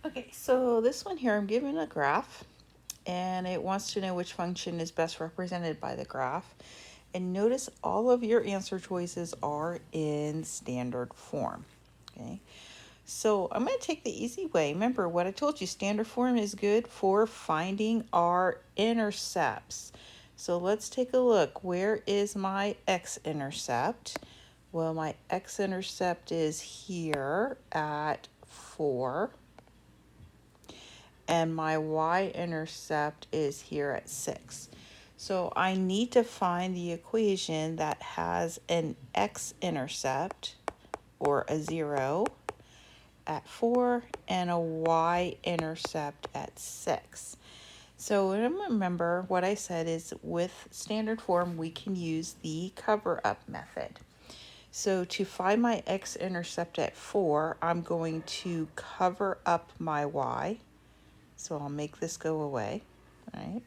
Okay, so this one here, I'm given a graph and it wants to know which function is best represented by the graph. And notice all of your answer choices are in standard form. Okay, so I'm going to take the easy way. Remember what I told you, standard form is good for finding our intercepts. So let's take a look. Where is my x-intercept? Well, my x-intercept is here at 4. And my y-intercept is here at 6. So I need to find the equation that has an x-intercept, or a 0, at 4 and a y-intercept at 6. So remember what I said is with standard form, we can use the cover-up method. So to find my x-intercept at 4, I'm going to cover up my y. So I'll make this go away, right?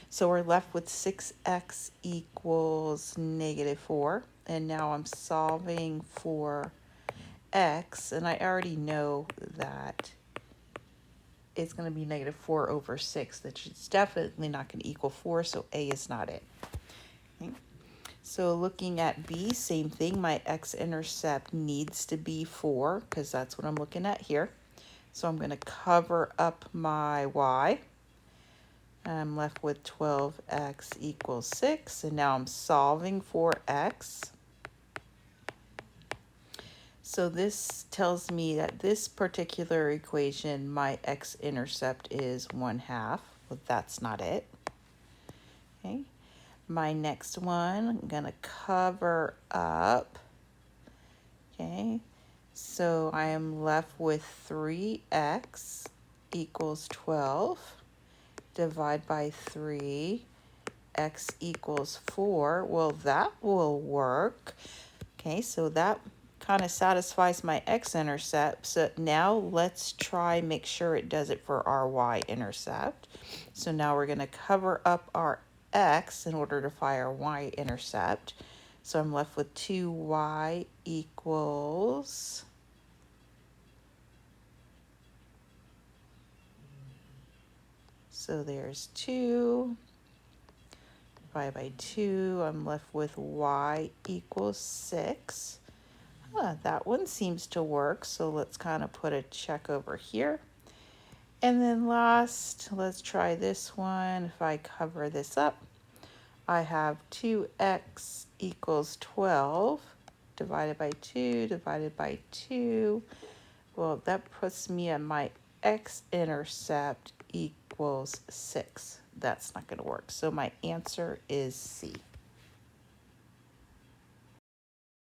So we're left with 6x equals -4. And now I'm solving for x, and I already know that it's going to be -4 over 6. That's definitely not going to equal 4, so A is not it. Okay. So looking at B, same thing. My x-intercept needs to be 4 because that's what I'm looking at here. So I'm going to cover up my y. I'm left with 12x equals 6, and now I'm solving for x. So this tells me that this particular equation, my x-intercept is 1/2. Well, that's not it. Okay. My next one, I'm going to cover up. Okay. So I am left with 3x equals 12. Divide by 3, x equals 4. Well, that will work. Okay, so that kind of satisfies my x-intercept. So now let's try make sure it does it for our y-intercept. So now we're going to cover up our x in order to find our y-intercept. So I'm left with 2y equals, so there's 2. Divided by 2, I'm left with y equals 6. That one seems to work, so let's kind of put a check over here. And then last, let's try this one. If I cover this up, I have 2x equals 12 divided by 2 divided by 2. Well, that puts me at my x-intercept equals 6. That's not going to work. So my answer is C.